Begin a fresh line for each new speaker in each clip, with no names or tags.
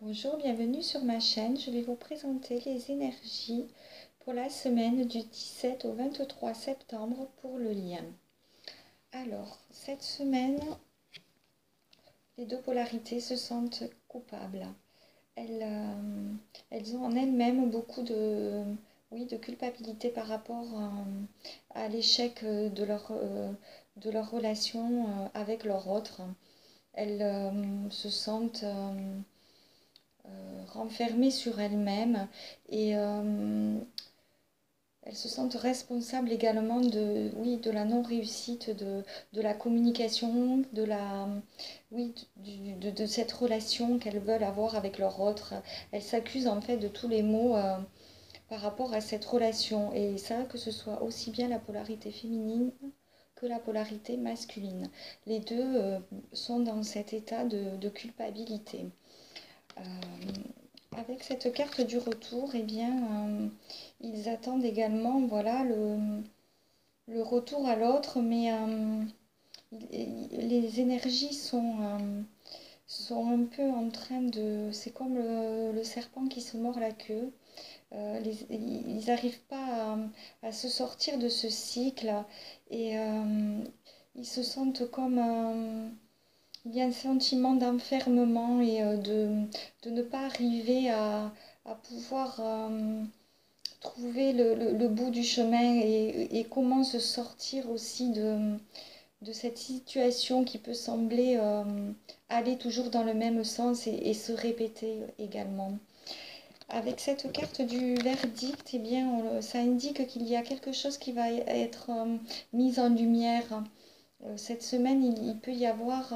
Bonjour, bienvenue sur ma chaîne. Je vais vous présenter les énergies pour la semaine du 17 au 23 septembre pour le lien. Alors, cette semaine, les deux polarités se sentent coupables. Elles ont en elles-mêmes beaucoup de culpabilité par rapport à l'échec de leur relation avec leur autre. Elles se sentent renfermées sur elles-mêmes et elles se sentent responsables également de la non-réussite de la communication, de cette relation qu'elles veulent avoir avec leur autre. Elles s'accusent en fait de tous les maux par rapport à cette relation, et ça, que ce soit aussi bien la polarité féminine que la polarité masculine. Les deux sont dans cet état de culpabilité. Avec cette carte du retour, eh bien, ils attendent également voilà, le retour à l'autre, mais les énergies sont un peu en train de... C'est comme le serpent qui se mord la queue. Ils n'arrivent pas à se sortir de ce cycle et ils se sentent comme... il y a un sentiment d'enfermement et de ne pas arriver à pouvoir trouver le bout du chemin et comment se sortir aussi de cette situation qui peut sembler aller toujours dans le même sens et se répéter également. Avec cette carte du verdict, eh bien, ça indique qu'il y a quelque chose qui va être mis en lumière. Cette semaine, il peut y avoir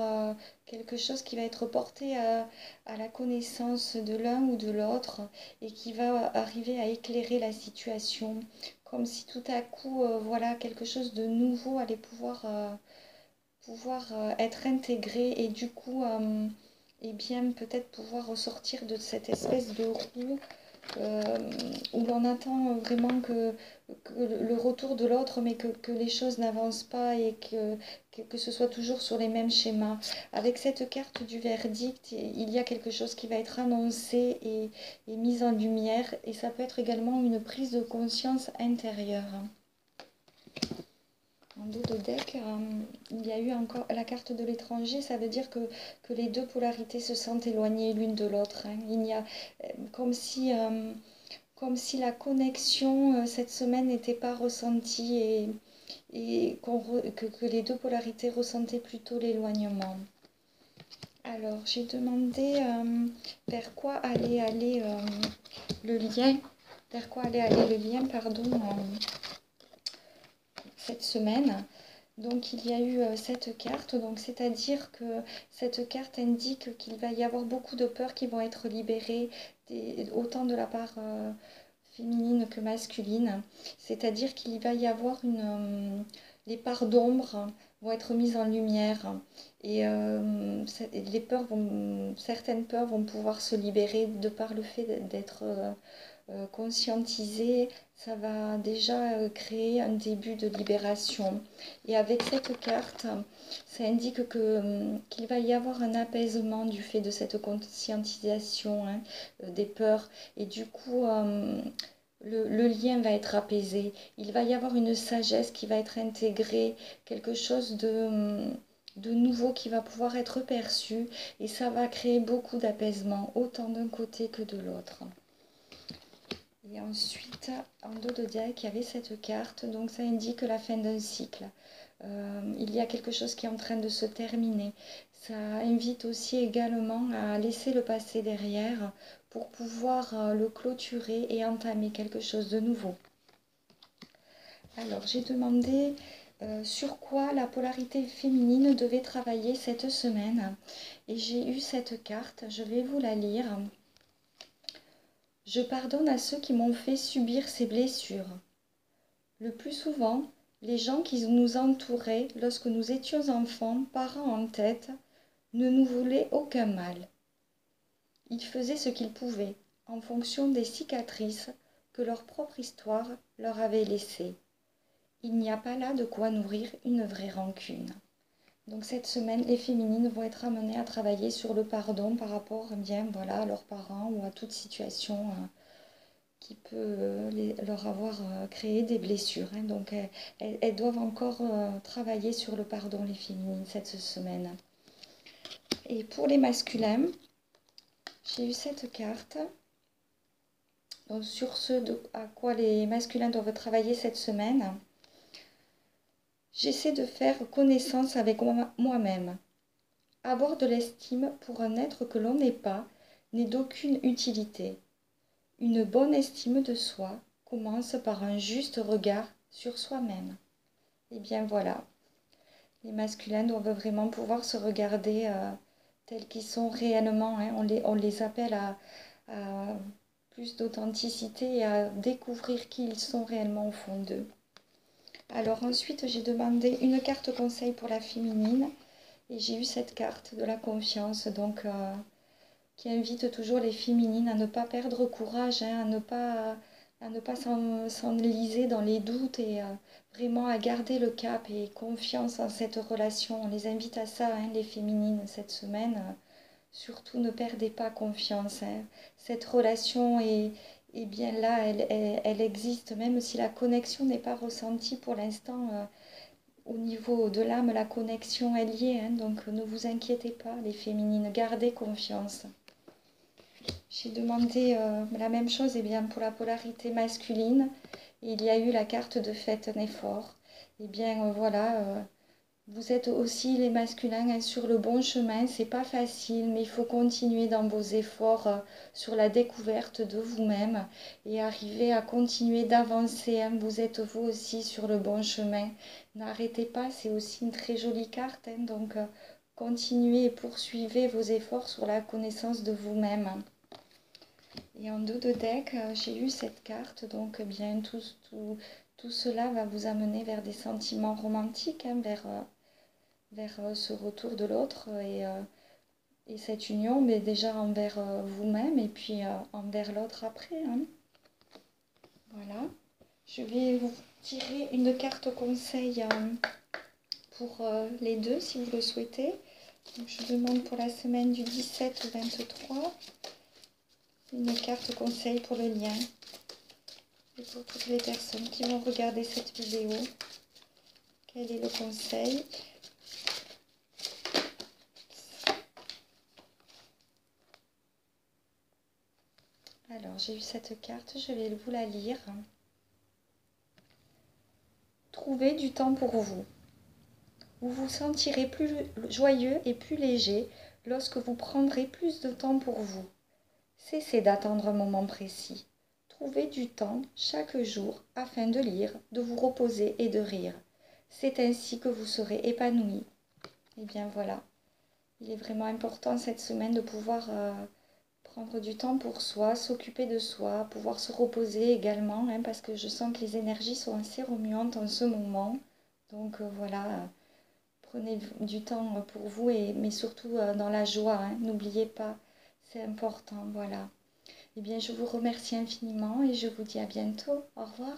quelque chose qui va être porté à la connaissance de l'un ou de l'autre et qui va arriver à éclairer la situation, comme si tout à coup, voilà, quelque chose de nouveau allait pouvoir être intégré et du coup, eh bien, peut-être pouvoir ressortir de cette espèce de roue où l'on attend vraiment que le retour de l'autre, mais que les choses n'avancent pas et que ce soit toujours sur les mêmes schémas. Avec cette carte du verdict, il y a quelque chose qui va être annoncé et mis en lumière, et ça peut être également une prise de conscience intérieure. En dos de deck, il y a eu encore la carte de l'étranger. Ça veut dire que les deux polarités se sentent éloignées l'une de l'autre. Il y a comme si la connexion cette semaine n'était pas ressentie et que les deux polarités ressentaient plutôt l'éloignement. Alors, j'ai demandé vers quoi allait aller le lien, cette semaine. Donc il y a eu cette carte, donc c'est-à-dire que cette carte indique qu'il va y avoir beaucoup de peurs qui vont être libérées, autant de la part féminine que masculine. C'est-à-dire qu'il va y avoir les parts d'ombre vont être mises en lumière et certaines peurs vont pouvoir se libérer de par le fait d'être conscientisé. Ça va déjà créer un début de libération. Et avec cette carte, ça indique qu'il va y avoir un apaisement du fait de cette conscientisation des peurs. Et du coup, le lien va être apaisé. Il va y avoir une sagesse qui va être intégrée, quelque chose de nouveau qui va pouvoir être perçu. Et ça va créer beaucoup d'apaisement, autant d'un côté que de l'autre. Et ensuite, en dos de deck, il y avait cette carte, donc ça indique la fin d'un cycle. Il y a quelque chose qui est en train de se terminer. Ça invite aussi également à laisser le passé derrière pour pouvoir le clôturer et entamer quelque chose de nouveau. Alors, j'ai demandé sur quoi la polarité féminine devait travailler cette semaine. Et j'ai eu cette carte, je vais vous la lire. Je pardonne à ceux qui m'ont fait subir ces blessures. Le plus souvent, les gens qui nous entouraient lorsque nous étions enfants, parents en tête, ne nous voulaient aucun mal. Ils faisaient ce qu'ils pouvaient, en fonction des cicatrices que leur propre histoire leur avait laissées. Il n'y a pas là de quoi nourrir une vraie rancune. Donc cette semaine, les féminines vont être amenées à travailler sur le pardon par rapport bien, voilà, à leurs parents ou à toute situation qui peut leur avoir créé des blessures. Hein. Donc elles doivent encore travailler sur le pardon, les féminines, cette semaine. Et pour les masculins, j'ai eu cette carte. Donc sur à quoi les masculins doivent travailler cette semaine, j'essaie de faire connaissance avec moi-même. Avoir de l'estime pour un être que l'on n'est pas n'est d'aucune utilité. Une bonne estime de soi commence par un juste regard sur soi-même. Et bien voilà, les masculins doivent vraiment pouvoir se regarder tels qu'ils sont réellement. Hein. On les appelle à plus d'authenticité et à découvrir qui ils sont réellement au fond d'eux. Alors ensuite, j'ai demandé une carte conseil pour la féminine et j'ai eu cette carte de la confiance, donc qui invite toujours les féminines à ne pas perdre courage, hein, à ne pas s'enliser dans les doutes et vraiment à garder le cap et confiance en cette relation. On les invite à ça, hein, les féminines, cette semaine. Surtout ne perdez pas confiance. Hein. Cette relation est bien là, elle existe, même si la connexion n'est pas ressentie pour l'instant. Au niveau de l'âme, la connexion, elle y est. Hein, donc ne vous inquiétez pas, les féminines, gardez confiance. J'ai demandé la même chose eh bien, pour la polarité masculine. Il y a eu la carte de faites un effort. Eh bien voilà, vous êtes aussi les masculins hein, sur le bon chemin. C'est pas facile, mais il faut continuer dans vos efforts sur la découverte de vous-même et arriver à continuer d'avancer. Hein. Vous êtes vous aussi sur le bon chemin. N'arrêtez pas, c'est aussi une très jolie carte. Hein, donc continuez et poursuivez vos efforts sur la connaissance de vous-même. Et en dos de deck, j'ai eu cette carte, donc bien tout cela va vous amener vers des sentiments romantiques, hein, vers ce retour de l'autre et cette union, mais déjà envers vous-même et puis envers l'autre après. Hein. Voilà. Je vais vous tirer une carte conseil pour les deux si vous le souhaitez. Donc, je demande pour la semaine du 17 au 23. Une carte conseil pour le lien et pour toutes les personnes qui vont regarder cette vidéo. Quel est le conseil? Alors, j'ai eu cette carte, je vais vous la lire. Trouvez du temps pour vous. Vous vous sentirez plus joyeux et plus léger lorsque vous prendrez plus de temps pour vous. Cessez d'attendre un moment précis. Trouvez du temps chaque jour afin de lire, de vous reposer et de rire. C'est ainsi que vous serez épanoui. Et bien voilà, il est vraiment important cette semaine de pouvoir prendre du temps pour soi, s'occuper de soi, pouvoir se reposer également, hein, parce que je sens que les énergies sont assez remuantes en ce moment. Donc voilà, prenez du temps pour vous, mais surtout dans la joie, hein, n'oubliez pas, c'est important, voilà. Eh bien, je vous remercie infiniment et je vous dis à bientôt. Au revoir.